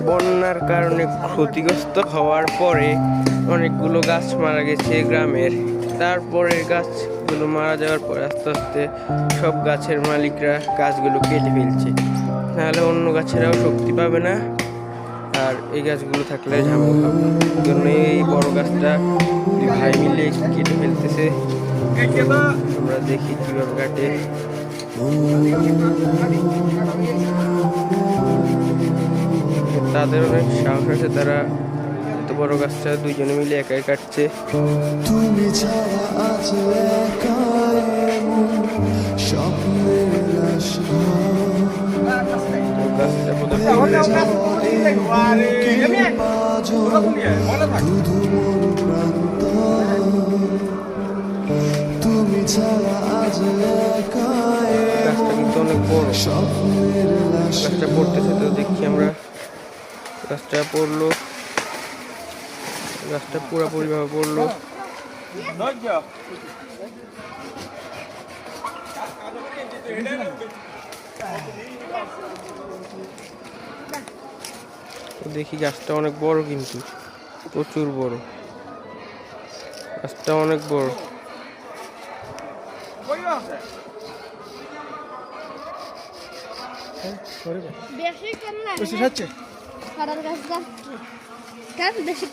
বন্যার কারণে ক্ষতিগ্রস্ত হওয়ার পরে অনেকগুলো গাছ মারা গেছে গ্রামের। তারপরে গাছগুলো মারা যাওয়ার পরে আস্তে আস্তে সব গাছের মালিকরা গাছগুলো কেটে ফেলছে, নাহলে অন্য গাছেরাও শক্তি পাবে না, আর এই গাছগুলো থাকলে ঝামেলা হবে। এই জন্য এই বড় গাছটা দুই ভাই মিলে কেটে ফেলতেছে। আমরা দেখি কিভাবে কাটে। তাদের অনেক সাহস আছে, তারা এত বড় গাছটা দুইজনে মিলে একাই কাটছে। তুমি ছাড়া আজ একা স্বপ্নের গাছটা তুমি ছাড়া আজ গাছটা কিন্তু অনেক বড়। গাছটা পড়তেছে তো দেখি আমরা। গাছটা পড়লো, গাছটা পুরোপুরি ভাবে পড়লো। দেখি গাছটা অনেক বড়, কিন্তু প্রচুর বড়। গাছটা অনেক বড়। বেশি